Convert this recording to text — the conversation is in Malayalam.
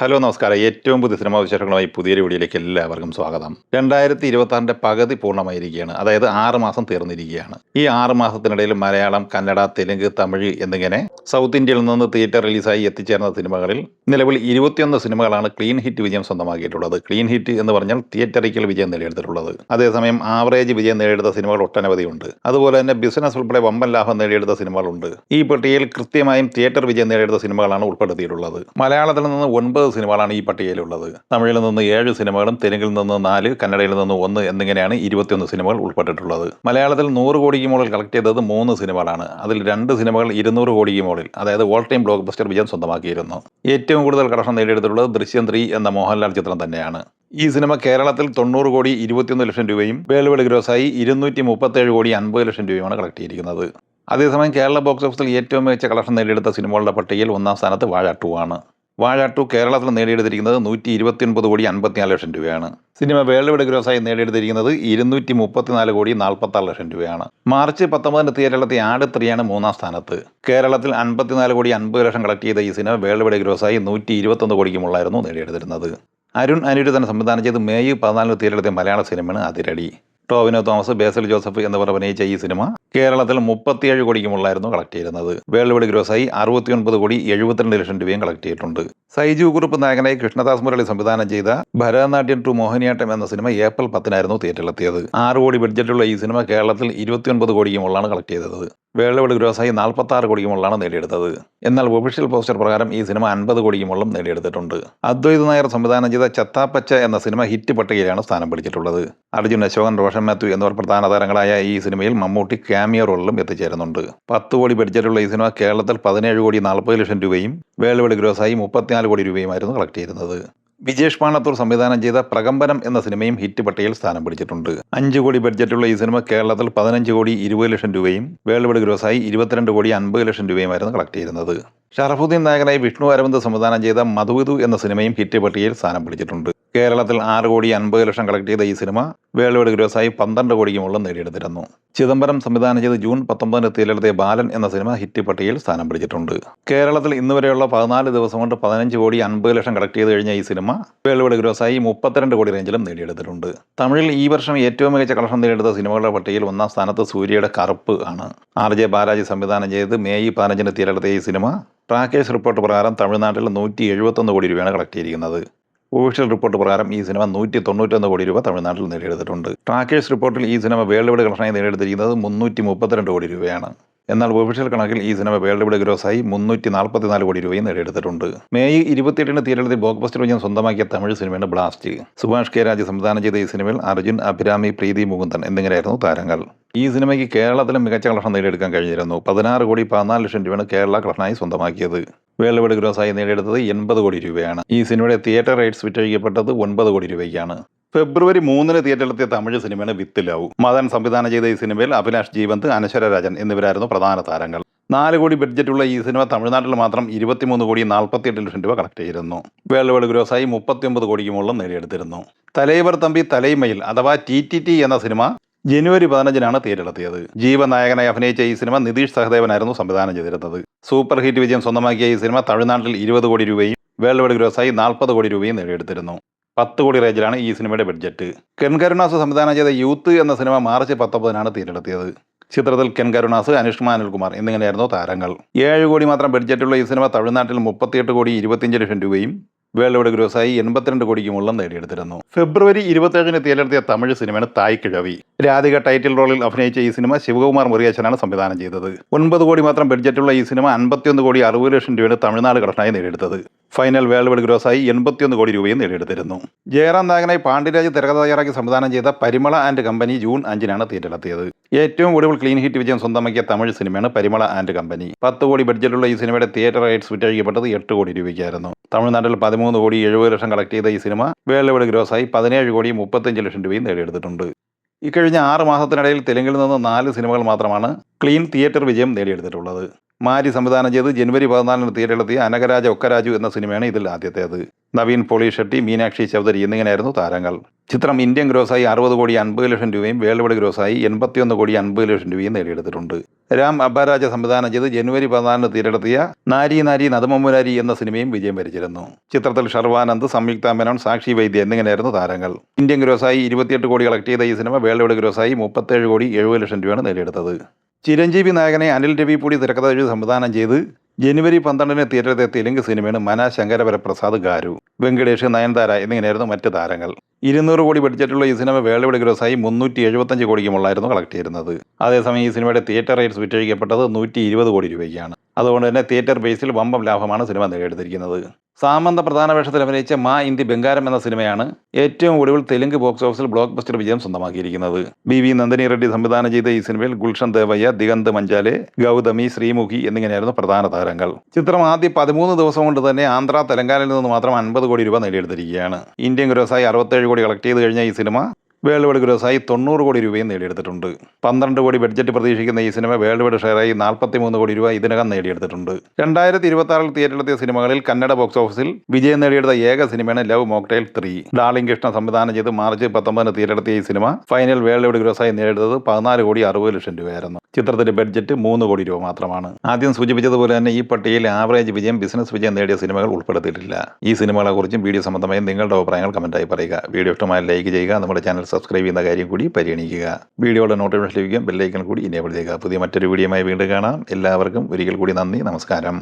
ഹലോ നമസ്കാരം. ഏറ്റവും പുതിയ സിനിമാ വിശേഷങ്ങളുമായി പുതിയൊരു വീഡിയോയിലേക്ക് എല്ലാവർക്കും സ്വാഗതം. 2026 പകുതി പൂർണ്ണമായിരിക്കുകയാണ്. അതായത് 6 മാസം തീർന്നിരിക്കുകയാണ്. ഈ 6 മാസത്തിനിടയിൽ മലയാളം, കന്നഡ, തെലുങ്ക്, തമിഴ് എന്നിങ്ങനെ സൗത്ത് ഇന്ത്യയിൽ നിന്ന് തിയേറ്റർ റിലീസായി എത്തിച്ചേർന്ന സിനിമകളിൽ നിലവിൽ 21 സിനിമകളാണ് ക്ലീൻ ഹിറ്റ് വിജയം സ്വന്തമാക്കിയിട്ടുള്ളത്. ക്ലീൻ ഹിറ്റ് എന്ന് പറഞ്ഞാൽ തിയേറ്ററിക്കൽ വിജയം നേടിയെടുത്തിട്ടുള്ളത്. അതേസമയം ആവറേജ് വിജയം നേടിയെടുത്ത സിനിമകൾ ഒട്ടനവധിയുണ്ട്. അതുപോലെ തന്നെ ബിസിനസ് ഉൾപ്പെടെ വമ്പൻ ലാഭം നേടിയെടുത്ത സിനിമകളുണ്ട്. ഈ പട്ടികയിൽ കൃത്യമായും തിയേറ്റർ വിജയം നേടിയെടുത്ത സിനിമകളാണ് ഉൾപ്പെടുത്തിയിട്ടുള്ളത്. മലയാളത്തിൽ നിന്ന് 9 സിനിമകളാണ് ഈ പട്ടികയിലുള്ളത്. തമിഴിൽ നിന്ന് 7 സിനിമകളും തെലുങ്കിൽ നിന്ന് 4, കന്നഡയിൽ നിന്ന് 1 എന്നിങ്ങനെയാണ് 21 സിനിമകൾ ഉൾപ്പെട്ടിട്ടുള്ളത്. മലയാളത്തിൽ 100 കോടിക്ക് മുകളിൽ കളക്ട് ചെയ്തത് 3 സിനിമകളാണ്. അതിൽ 2 സിനിമകൾ 200 കോടിക്ക് മുകളിൽ, അതായത് ഓൾ ടൈം ബ്ലോക്ക് ബസ്റ്റർ വിജയം സ്വന്തമാക്കിയിരുന്നു. ഏറ്റവും കൂടുതൽ കളക്ഷൻ നേടിയെടുത്തിട്ടുള്ളത് ദൃശ്യം 3 എന്ന മോഹൻലാൽ ചിത്രം തന്നെയാണ്. ഈ സിനിമ കേരളത്തിൽ 90 കോടി 21 ലക്ഷം രൂപയും വേൾഡ് വൈഡ് ഗ്രോസായി 237 കോടി 50 ലക്ഷം രൂപയുമാണ് കളക്ട് ചെയ്തിരിക്കുന്നത്. അതേസമയം കേരള ബോക്സ് ഓഫീസിൽ ഏറ്റവും മികച്ച കളക്ഷൻ നേടിയെടുത്ത സിനിമകളുടെ പട്ടികയിൽ 1-ാം സ്ഥാനത്ത് വാഴ 2 ആണ്. വാഴ 2 കേരളത്തിൽ നേടിയെടുത്തിരിക്കുന്നത് 129 കോടി 54 ലക്ഷം രൂപയാണ്. സിനിമ വേൾഡ് വൈഡ് ഗ്രോസായി നേടിയെടുത്തിരിക്കുന്നത് 234 കോടി 46 ലക്ഷം രൂപയാണ്. മാർച്ച് 19 തിയേറ്ററിലെത്തിയ ആട് 3 ആണ് 3-ാം സ്ഥാനത്ത്. കേരളത്തിൽ 54 കോടി 50 ലക്ഷം കളക്ട് ചെയ്ത ഈ സിനിമ വേൾഡ് വൈഡ് ഗ്രോസായി 121 കോടിക്ക് മുകളിലായിരുന്നു നേടിയെടുത്തിരുന്നത്. അരുൺ അനിരുദ്ധൻ സംവിധാനം ചെയ്ത് മെയ് 14 തിയേറ്ററിലെത്തിയ മലയാള സിനിമയാണ് അതിരടി. ടോവിനോ തോമസ്, ബേസിൽ ജോസഫ് എന്നിവർ അഭിനയിച്ച ഈ സിനിമ കേരളത്തിൽ 37 കോടിക്ക് മുകളിലായിരുന്നു കളക്ട് ചെയ്യുന്നത്. വേൾഡ് വൈഡ് ഗ്രോസായി 69 കോടി 72 ലക്ഷം രൂപയും കളക്ട് ചെയ്തിട്ടുണ്ട്. സൈജു കുറുപ്പ് നായകനായി കൃഷ്ണദാസ് മുരളി സംവിധാനം ചെയ്ത ഭരതനാട്യം 2 മോഹിനിയാട്ടം എന്ന സിനിമ ഏപ്രിൽ 10 തിയേറ്ററിലെത്തിയത്. 6 കോടി ബഡ്ജറ്റുള്ള ഈ സിനിമ കേരളത്തിൽ 29 കോടിക്ക് മുകളിലാണ് കളക്ട് ചെയ്തത്. വേൾഡ് വൈഡ് ഗ്രോസായി 46 കോടിക്ക് മുകളിലാണ് നേടിയെടുത്തത്. എന്നാൽ ഒഫീഷ്യൽ പോസ്റ്റർ പ്രകാരം ഈ സിനിമ 50 കോടിക്ക് മുകളിലും നേടിയെടുത്തിട്ടുണ്ട്. അദ്വൈത് നായർ സംവിധാനം ചെയ്ത ചത്താപ്പച്ച എന്ന സിനിമ ഹിറ്റ് പട്ടികയിലാണ് സ്ഥാനം പിടിച്ചിട്ടുള്ളത്. അർജുൻ അശോകൻ, റോഷൻ മാത്യു എന്നിവർ പ്രധാന താരങ്ങളായ ഈ സിനിമയിൽ മമ്മൂട്ടി ക്യാമിയോ റോളിലും എത്തിച്ചേരുന്നുണ്ട്. 10 കോടി ബഡ്ജറ്റുള്ള ഈ സിനിമ കേരളത്തിൽ 17 കോടി 40 ലക്ഷം രൂപയും വേൾഡ് വൈഡ് ഗ്രോസായി 34 കോടി രൂപയുമായിരുന്നു കളക്ട് ചെയ്യുന്നത്. വിജേഷ് പാണത്തൂർ സംവിധാനം ചെയ്ത പ്രകമ്പനം എന്ന സിനിമയും ഹിറ്റ് പട്ടികയിൽ സ്ഥാനം പിടിച്ചിട്ടുണ്ട്. 5 കോടി ബഡ്ജറ്റുള്ള ഈ സിനിമ കേരളത്തിൽ 15 കോടി 20 ലക്ഷം രൂപയും വേൾഡ് വൈഡ് ഗ്രോസായി 22 കോടി 50 ലക്ഷം രൂപയുമായിരുന്നു കളക്ട് ചെയ്യുന്നത്. ഷറഫുദ്ദീൻ നായകനായി വിഷ്ണു അരവിന്ദ് സംവിധാനം ചെയ്ത മധുവിധു എന്ന സിനിമയും ഹിറ്റ് പട്ടികയിൽ സ്ഥാനം പിടിച്ചിട്ടുണ്ട്. കേരളത്തിൽ 6 കോടി 50 ലക്ഷം കളക്ട് ചെയ്ത ഈ സിനിമ വേൾഡ് വൈഡ് ഗ്രോസായി 12 കോടിക്ക് മുകളിൽ നേടിയെടുത്തിരുന്നു. ചിദംബരം സംവിധാനം ചെയ്ത് ജൂൺ 19 തിയേറ്ററിലെത്തിയ ബാലൻ എന്ന സിനിമ ഹിറ്റ് പട്ടികയിൽ സ്ഥാനം പിടിച്ചിട്ടുണ്ട്. കേരളത്തിൽ ഇന്നുവരെയുള്ള 14 ദിവസം കൊണ്ട് 15 കോടി 50 ലക്ഷം കളക്ട് ചെയ്ത് കഴിഞ്ഞ ഈ സിനിമ വേൾഡ് വൈഡ് ഗ്രോസായി 32 കോടി റേഞ്ചിലും നേടിയെടുത്തിട്ടുണ്ട്. തമിഴിൽ ഈ വർഷം ഏറ്റവും മികച്ച കളക്ഷൻ നേടിയെടുത്ത സിനിമകളുടെ പട്ടികയിൽ 1-ാം സ്ഥാനത്ത് സൂര്യയുടെ കറുപ്പ് ആണ്. RJ ബാലാജി സംവിധാനം ചെയ്ത് മെയ് 15 തിയേറ്ററിലെത്തിയ ഈ സിനിമ ട്രാക്കേഴ്സ് റിപ്പോർട്ട് പ്രകാരം തമിഴ്നാട്ടിൽ 171 കോടി രൂപയാണ് കളക്ട് ചെയ്തിരിക്കുന്നത്. ഒഫീഷ്യൽ റിപ്പോർട്ട് പ്രകാരം ഈ സിനിമ 191 കോടി രൂപ തമിഴ്നാട്ടിൽ നേടിയെടുത്തിട്ടുണ്ട്. ട്രാക്കേഴ്സ് റിപ്പോർട്ടിൽ ഈ സിനിമ വേൾഡ് വൈഡ് കളക്ഷനായി നേടിയെടുത്തിരിക്കുന്നത് 332 കോടി രൂപയാണ്. എന്നാൽ ഒഫീഷ്യൽ കണക്കിൽ ഈ സിനിമ വേൾഡ് വൈഡ് ഗ്രോസായി 344 കോടി രൂപയും നേടിയെടുത്തിട്ടുണ്ട്. മെയ് 28 തിയേറ്ററിൽ ബ്ലോക്ക് ബസ്റ്റർ വിജയം സ്വന്തമാക്കിയ തമിഴ് സിനിമയാണ് ബ്ലാസ്റ്റ്. സുഭാഷ് കെ രാജ് സംവിധാനം ചെയ്ത ഈ സിനിമയിൽ അർജുൻ, അഭിരാമി, പ്രീതി മുകുന്ദൻ എന്നിങ്ങനെയായിരുന്നു താരങ്ങൾ. ഈ സിനിമയ്ക്ക് കേരളത്തിലും മികച്ച കളക്ഷൻ നേടിയെടുക്കാൻ കഴിഞ്ഞിരുന്നു. 16 കോടി 14 ലക്ഷം രൂപയാണ് കേരള കളക്ഷനായി സ്വന്തമാക്കിയത്. വേൾഡ് വൈഡ് ഗ്രോസായി നേടിയെടുത്തത് 80 കോടി രൂപയാണ്. ഈ സിനിമയുടെ തിയേറ്റർ റൈറ്റ്സ് വിറ്റഴിക്കപ്പെട്ടത് 9 കോടി രൂപയ്ക്കാണ്. ഫെബ്രുവരി 3 തിയേറ്ററിലെത്തിയ തമിഴ് സിനിമയാണ് വിത്ത് ലവ്. മദൻ സംവിധാനം ചെയ്ത ഈ സിനിമയിൽ അഭിലാഷ് ജീവന്ത്, അനശ്വര രാജൻ എന്നിവരായിരുന്നു പ്രധാന താരങ്ങൾ. 4 കോടി ബഡ്ജറ്റുള്ള ഈ സിനിമ തമിഴ്നാട്ടിൽ മാത്രം 23 കോടി 48 ലക്ഷം രൂപ കളക്ട് ചെയ്തിരുന്നു. വേൾഡ് വൈഡ് ഗ്രോസായി 39 കോടിക്ക് മുകളിലും നേടിയെടുത്തിരുന്നു. തലൈവർ തമ്പി തലൈമയിൽ അഥവാ TTT എന്ന സിനിമ ജനുവരി 15 തിയേറ്ററിലെത്തിയത്. ജീവനായകനായി അഭിനയിച്ച ഈ സിനിമ നിതീഷ് സഹദേവനായിരുന്നു സംവിധാനം ചെയ്തിരുന്നത്. സൂപ്പർ ഹിറ്റ് വിജയം സ്വന്തമാക്കിയ ഈ സിനിമ തമിഴ്നാട്ടിൽ 20 കോടി രൂപയും വേൾഡ് വൈഡ് ഗ്രോസായി 40 കോടി രൂപയും നേടിയെടുത്തിരുന്നു. 10 കോടി റേഞ്ചിലാണ് ഈ സിനിമയുടെ ബഡ്ജറ്റ്. കെൻ കരുണാസ് സംവിധാനം ചെയ്ത യൂത്ത് എന്ന സിനിമ മാർച്ച് 19 തിയേറ്ററിലെത്തിയത്. ചിത്രത്തിൽ കെൻ കരുണാസ്, അനുഷ്മ അനിൽകുമാർ എന്നിങ്ങനെയായിരുന്നു താരങ്ങൾ. 7 കോടി മാത്രം ബഡ്ജറ്റുള്ള ഈ സിനിമ തമിഴ്നാട്ടിൽ 38 കോടി 25 ലക്ഷം രൂപയും വേൾഡ് വൈഡ് ഗ്രോസായി 82 കോടിക്ക് മുകളിലും നേടിയെടുത്തിരുന്നു. ഫെബ്രുവരി 27 തിയേറ്ററിലെത്തിയ തമിഴ് സിനിമയാണ് തായ് കിഴവി. രാധിക ടൈറ്റിൽ റോളിൽ അഭിനയിച്ച ഈ സിനിമ ശിവകുമാർ മുരുകേശനാണ് സംവിധാനം ചെയ്തത്. 9 കോടി മാത്രം ബഡ്ജറ്റുള്ള ഈ സിനിമ 51 കോടി 60 ലക്ഷം രൂപയാണ് തമിഴ്നാട് കളക്ഷനായി നേടിയെടുത്തത്. ഫൈനൽ വേൾഡ് വൈഡ് ഗ്രോസായി 81 കോടി രൂപയും നേടിയെടുത്തിരുന്നു. ജയറാം നായകനായി പാണ്ഡ്യരാജ് തിരക്കഥ തയ്യാറാക്കി സംവിധാനം ചെയ്ത പരിമള ആൻഡ് കമ്പനി ജൂൺ 5 തിയേറ്ററിലെത്തിയത്. ഏറ്റവും കൂടുതൽ ക്ലീൻ ഹിറ്റ് വിജയം സ്വന്തമാക്കിയ തമിഴ് സിനിമയാണ് പരിമള ആൻഡ് കമ്പനി. 10 കോടി ബഡ്ജറ്റുള്ള ഈ സിനിമയുടെ തിയേറ്റർ റൈറ്റ്സ് വിറ്റഴിക്കപ്പെട്ടത് 8 കോടി രൂപയ്ക്കായിരുന്നു. തമിഴ്നാട്ടിൽ 13 കോടി 70 ലക്ഷം കളക്ട് ചെയ്ത ഈ സിനിമ വേൾഡ് വൈഡ് ഗ്രോസായി 17 കോടി 35 ലക്ഷം രൂപയും നേടിയെടുത്തിട്ടുണ്ട്. ഇക്കഴിഞ്ഞ 6 മാസത്തിനിടയിൽ തെലുങ്കിൽ നിന്ന് 4 സിനിമകൾ മാത്രമാണ് ക്ലീൻ തിയേറ്റർ വിജയം നേടിയെടുത്തിട്ടുള്ളത്. മാരി സംവിധാനം ചെയ്ത് ജനുവരി 14 തിയേറ്ററിലെത്തിയ അനഗരാജ ഒക്കരാജു എന്ന സിനിമയാണ് ഇതിൽ ആദ്യത്തേത്. നവീൻ പോളി ഷെട്ടി, മീനാക്ഷി ചൗധരി എന്നിങ്ങനെയായിരുന്നു താരങ്ങൾ. ചിത്രം ഇന്ത്യൻ ഗ്രോസായി 60 കോടി 50 ലക്ഷം രൂപയും വേൾഡ് വൈഡ് ഗ്രോസായി 81 കോടി 50 ലക്ഷം രൂപയും നേടിയെടുത്തിട്ടുണ്ട്. രാം അബ്ബാരാജ സംവിധാനം ചെയ്ത് ജനുവരി 14 തിരഞ്ഞെടുത്തിയ നാരി നാരി നദമമുരാരി എന്ന സിനിമയും വിജയം വരിച്ചിരുന്നു. ചിത്രത്തിൽ ഷർവാനന്ദ്, സംയുക്ത മേനോൻ, സാക്ഷി വൈദ്യ എന്നിങ്ങനെയായിരുന്നു താരങ്ങൾ. ഇന്ത്യൻ ഗ്രോസായി 28 കോടി കളക്ട് ചെയ്ത ഈ സിനിമ വേൾഡ് വൈഡ് ഗ്രോസായി 37 കോടി 70 ലക്ഷം രൂപയാണ് നേടിയെടുത്തത്. ചിരഞ്ജീവി നായകനെ അനിൽ രവിപൂടി തിരക്കഥ എഴുതി സംവിധാനം ചെയ്ത് ജനുവരി 12 തിയേറ്ററിലെത്തിയ തെലുങ്ക് സിനിമയാണ് മന ശങ്കരവരപ്രസാദ് ഗാരു. വെങ്കടേഷ്, നയൻതാര എന്നിങ്ങനെയായിരുന്നു മറ്റ് താരങ്ങൾ. 200 കോടി ബഡ്ജറ്റുള്ള ഈ സിനിമ വേൾഡ് വൈഡ് ഗ്രോസായി 375 കോടിക്കുമുള്ളായിരുന്നു കളക്ട് ചെയ്യുന്നത്. അതേസമയം ഈ സിനിമയുടെ തിയേറ്റർ റൈറ്റ്സ് വിറ്റഴിക്കപ്പെട്ടത് 120 കോടി രൂപയ്ക്കാണ്. അതുകൊണ്ട് തന്നെ തിയേറ്റർ ബേസിൽ വമ്പം ലാഭമാണ് സിനിമ നേടിയെടുത്തിരിക്കുന്നത്. സാമന്ത പ്രധാന വേഷത്തിൽ അഭിനയിച്ച മാ ഇന്തി ബംഗാരം എന്ന സിനിമയാണ് ഏറ്റവും ഒടുവിൽ തെലുങ്ക് ബോക്സ് ഓഫീസിൽ ബ്ലോക്ക് ബസ്റ്റർ വിജയം സ്വന്തമാക്കിയിരിക്കുന്നത്. ബി നന്ദിനി റെഡ്ഡി സംവിധാനം ചെയ്ത ഈ സിനിമയിൽ ഗുൽഷൻ ദേവയ്യ, ദിഗന്ത് മഞ്ചാലെ, ഗൗതമി, ശ്രീമുഖി എന്നിങ്ങനെയായിരുന്നു പ്രധാന താരങ്ങൾ. ചിത്രം ആദ്യ 13 ദിവസം കൊണ്ട് തന്നെ ആന്ധ്ര, തെലങ്കാനയിൽ നിന്ന് മാത്രം 50 കോടി രൂപ നേടിയെടുത്തിരിക്കുകയാണ്. ഇന്ത്യൻ ഗ്രോസായി 67 കോടി കളക്ട് ചെയ്ത് കഴിഞ്ഞ ഈ സിനിമ വേൾഡ് വൈഡ് ഗ്രോസായി 90 കോടി രൂപയും നേടിയെടുത്തിട്ടുണ്ട്. 12 കോടി ബഡ്ജറ്റ് പ്രതീക്ഷിക്കുന്ന ഈ സിനിമ വേൾഡ് വൈഡ് ഷെയറായി 43 കോടി രൂപ ഇതിനകം നേടിയെടുത്തിട്ടുണ്ട്. 2026 തിയേറ്ററിലെത്തിയ സിനിമകളിൽ കന്നഡ ബോക്സ് ഓഫീസിൽ വിജയം നേടിയെടുത്ത ഏക സിനിമയാണ് ലവ് മോക്ടെയിൽ 3. ഡാർലിംഗ് കൃഷ്ണ സംവിധാനം ചെയ്ത് മാർച്ച് 19 തിയേറ്ററിലെത്തിയ ഈ സിനിമ ഫൈനൽ വേൾഡ് വൈഡ് ഗ്രോസായി നേടിയെടുത്തത് 14 കോടി 60 ലക്ഷം രൂപയായിരുന്നു. ചിത്രത്തിന്റെ ബഡ്ജറ്റ് 3 കോടി രൂപ മാത്രമാണ്. ആദ്യം സൂചിപ്പിച്ചതുപോലെ തന്നെ ഈ പട്ടികയിൽ ആവറേജ് വിജയം, ബിസിനസ് വിജയം നേടിയ സിനിമകൾ ഉൾപ്പെടുത്തിയിട്ടില്ല. ഈ സിനിമകളെക്കുറിച്ചും വീഡിയോ സംബന്ധമായി നിങ്ങളുടെ അഭിപ്രായങ്ങൾ കമന്റായി പറയുക. വീഡിയോ ഇഷ്ടമായി ലൈക്ക് ചെയ്യുക. നമ്മുടെ ചാനൽ സബ്സ്ക്രൈബ് ചെയ്യുന്ന കാര്യം കൂടി പരിഗണിക്കുക. വീഡിയോയുടെ നോട്ടിഫിക്കേഷൻ ലഭിക്കാൻ ബെല്ലൈക്കൺ കൂടി ഇനേബിൾ ചെയ്യുക. പുതിയ മറ്റൊരു വീഡിയോയുമായി വീണ്ടും കാണാം. എല്ലാവർക്കും ഒരിക്കൽ കൂടി നന്ദി, നമസ്കാരം.